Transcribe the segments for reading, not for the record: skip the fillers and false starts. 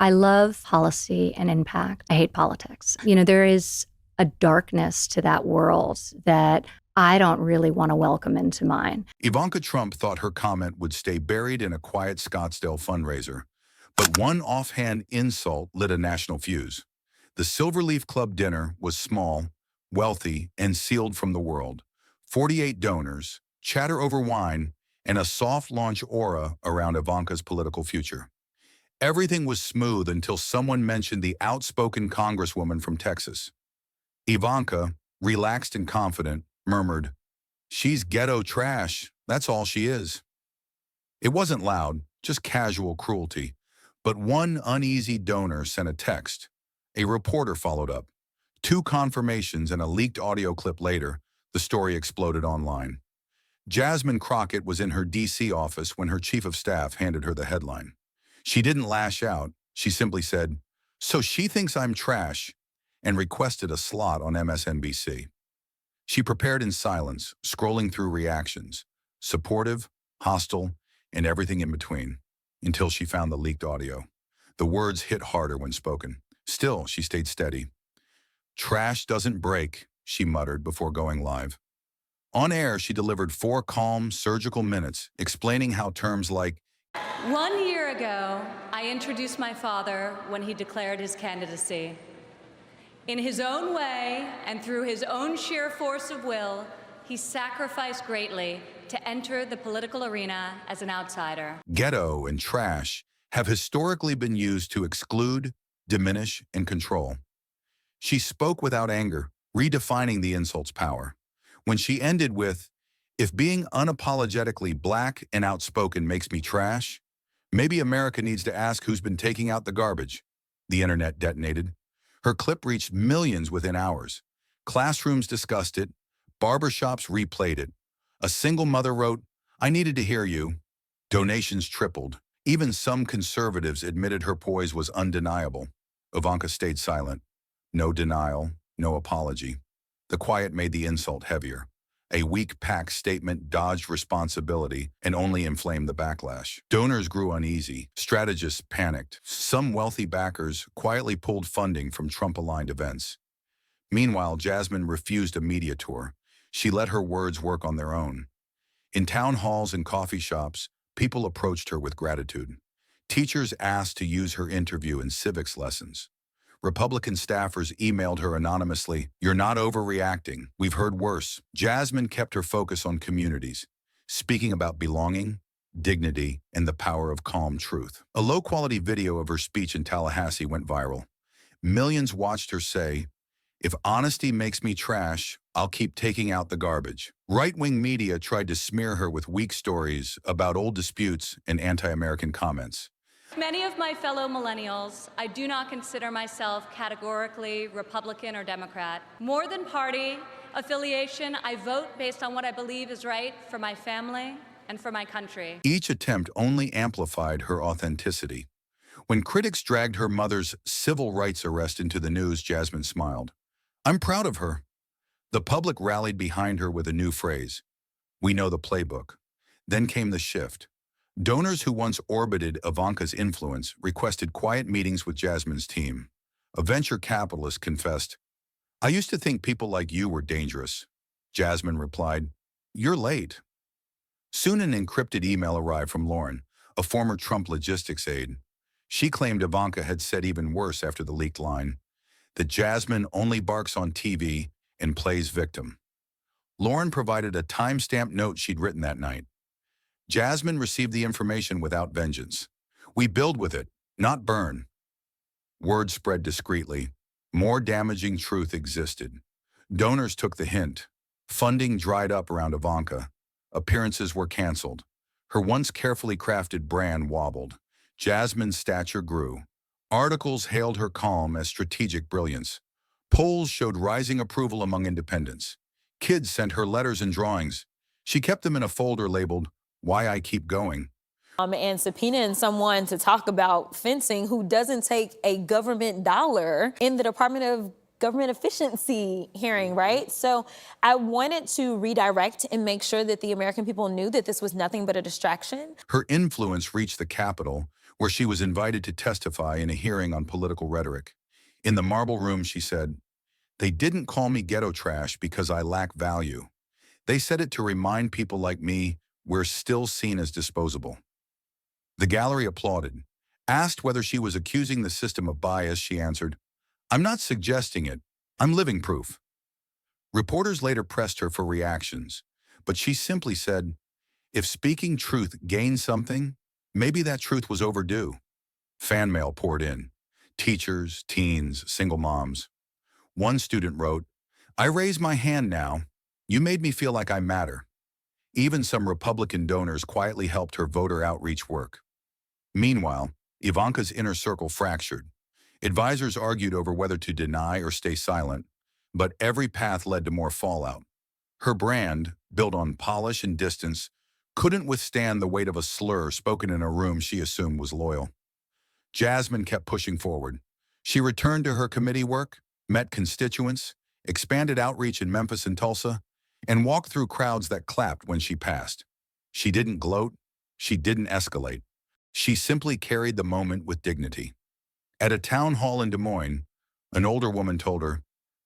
I love policy and impact. I hate politics. There is a darkness to that world that I don't really want to welcome into mine. Ivanka Trump thought her comment would stay buried in a quiet Scottsdale fundraiser. But one offhand insult lit a national fuse. The Silverleaf Club dinner was small, wealthy, and sealed from the world. 48 donors, chatter over wine, and a soft launch aura around Ivanka's political future. Everything was smooth until someone mentioned the outspoken congresswoman from Texas. Ivanka, relaxed and confident, murmured, "She's ghetto trash, that's all she is." It wasn't loud, just casual cruelty. But one uneasy donor sent a text. A reporter followed up. Two confirmations and a leaked audio clip later, the story exploded online. Jasmine Crockett was in her D.C. office when her chief of staff handed her the headline. She didn't lash out. She simply said, "So she thinks I'm trash," and requested a slot on MSNBC. She prepared in silence, scrolling through reactions, supportive, hostile, and everything in between, until she found the leaked audio. The words hit harder when spoken. Still, she stayed steady. "Trash doesn't break," she muttered before going live. On air, she delivered 4 calm, surgical minutes, explaining how terms like 1 year ago, I introduced my father when he declared his candidacy. In his own way and through his own sheer force of will, he sacrificed greatly to enter the political arena as an outsider. ghetto and trash have historically been used to exclude, diminish, and control. She spoke without anger, redefining the insult's power. When she ended with, "If being unapologetically black and outspoken makes me trash, maybe America needs to ask who's been taking out the garbage," the internet detonated. Her clip reached millions within hours. Classrooms discussed it. Barbershops replayed it. A single mother wrote, "I needed to hear you." Donations tripled. Even some conservatives admitted her poise was undeniable. Ivanka stayed silent. No denial, no apology. The quiet made the insult heavier. A weak PAC statement dodged responsibility and only inflamed the backlash. Donors grew uneasy. Strategists panicked. Some wealthy backers quietly pulled funding from Trump-aligned events. Meanwhile, Jasmine refused a media tour. She let her words work on their own. In town halls and coffee shops, people approached her with gratitude. Teachers asked to use her interview in civics lessons. Republican staffers emailed her anonymously, "You're not overreacting. We've heard worse." Jasmine kept her focus on communities, speaking about belonging, dignity, and the power of calm truth. A low-quality video of her speech in Tallahassee went viral. Millions watched her say, "If honesty makes me trash, I'll keep taking out the garbage." Right-wing media tried to smear her with weak stories about old disputes and anti-American comments. Many of my fellow millennials, I do not consider myself categorically Republican or Democrat. More than party affiliation, I vote based on what I believe is right for my family and for my country. Each attempt only amplified her authenticity. When critics dragged her mother's civil rights arrest into the news, Jasmine smiled. "I'm proud of her." The public rallied behind her with a new phrase, "We know the playbook." Then came the shift. Donors who once orbited Ivanka's influence requested quiet meetings with Jasmine's team. A venture capitalist confessed, "I used to think people like you were dangerous." Jasmine replied, "You're late." Soon an encrypted email arrived from Lauren, a former Trump logistics aide. She claimed Ivanka had said even worse after the leaked line, that Jasmine only barks on TV and plays victim. Lauren provided a time-stamped note she'd written that night. Jasmine received the information without vengeance. "We build with it, not burn." Word spread discreetly. More damaging truth existed. Donors took the hint. Funding dried up around Ivanka. Appearances were canceled. Her once carefully crafted brand wobbled. Jasmine's stature grew. Articles hailed her calm as strategic brilliance. Polls showed rising approval among independents. Kids sent her letters and drawings. She kept them in a folder labeled, "Why I Keep Going." And subpoenaing someone to talk about fencing who doesn't take a government dollar in the Department of Government Efficiency hearing, right? So I wanted to redirect and make sure that the American people knew that this was nothing but a distraction. Her influence reached the Capitol, where she was invited to testify in a hearing on political rhetoric. In the marble room, she said, "They didn't call me ghetto trash because I lack value. They said it to remind people like me we're still seen as disposable." The gallery applauded. Asked whether she was accusing the system of bias, she answered, "I'm not suggesting it. I'm living proof." Reporters later pressed her for reactions, but she simply said, "If speaking truth gained something, maybe that truth was overdue." Fan mail poured in. Teachers, teens, single moms. One student wrote, "I raise my hand now. You made me feel like I matter." Even some Republican donors quietly helped her voter outreach work. Meanwhile, Ivanka's inner circle fractured. Advisors argued over whether to deny or stay silent, but every path led to more fallout. Her brand, built on polish and distance, couldn't withstand the weight of a slur spoken in a room she assumed was loyal. Jasmine kept pushing forward. She returned to her committee work, met constituents, expanded outreach in Memphis and Tulsa, and walked through crowds that clapped when she passed. She didn't gloat. She didn't escalate. She simply carried the moment with dignity. At a town hall in Des Moines, an older woman told her,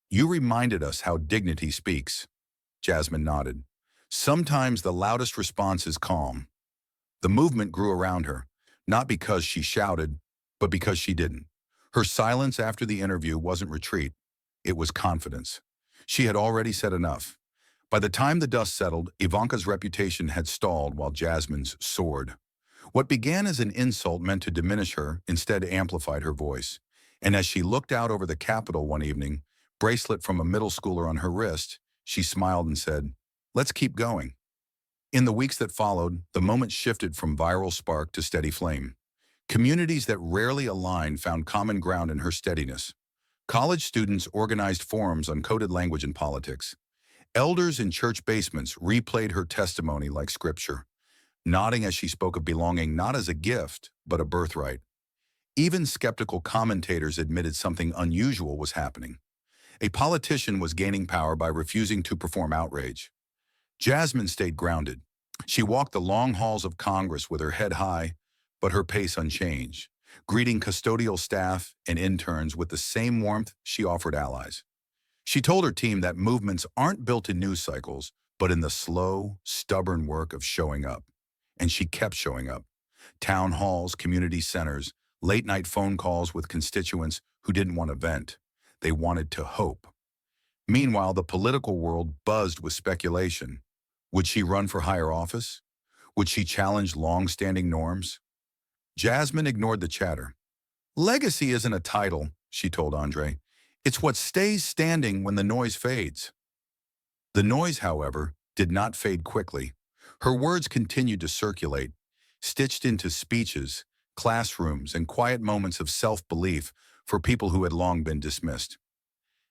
"You reminded us how dignity speaks." Jasmine nodded. Sometimes the loudest response is calm. The movement grew around her, not because she shouted, but because she didn't. Her silence after the interview wasn't retreat. It was confidence. She had already said enough. By the time the dust settled, Ivanka's reputation had stalled while Jasmine's soared. What began as an insult meant to diminish her instead amplified her voice. And as she looked out over the Capitol one evening, bracelet from a middle schooler on her wrist, she smiled and said, "Let's keep going." In the weeks that followed, the moment shifted from viral spark to steady flame. Communities that rarely aligned found common ground in her steadiness. College students organized forums on coded language and politics. Elders in church basements replayed her testimony like scripture, nodding as she spoke of belonging not as a gift, but a birthright. Even skeptical commentators admitted something unusual was happening. A politician was gaining power by refusing to perform outrage. Jasmine stayed grounded. She walked the long halls of Congress with her head high, but her pace unchanged, greeting custodial staff and interns with the same warmth she offered allies. She told her team that movements aren't built in news cycles, but in the slow, stubborn work of showing up. And she kept showing up. Town halls, community centers, late-night phone calls with constituents who didn't want to vent. They wanted to hope. Meanwhile, the political world buzzed with speculation. Would she run for higher office? Would she challenge long-standing norms? Jasmine ignored the chatter. "Legacy isn't a title," she told Andre. "It's what stays standing when the noise fades." The noise, however, did not fade quickly. Her words continued to circulate, stitched into speeches, classrooms, and quiet moments of self-belief for people who had long been dismissed.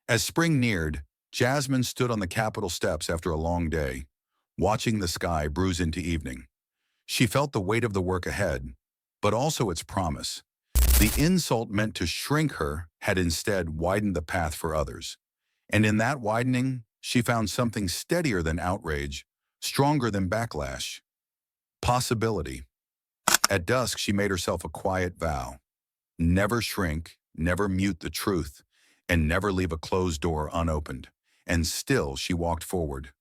As spring neared, Jasmine stood on the Capitol steps after a long day, watching the sky bruise into evening. She felt the weight of the work ahead, but also its promise. The insult meant to shrink her had instead widened the path for others. And in that widening, she found something steadier than outrage, stronger than backlash. Possibility. At dusk, she made herself a quiet vow. Never shrink, never mute the truth, and never leave a closed door unopened. And still, she walked forward.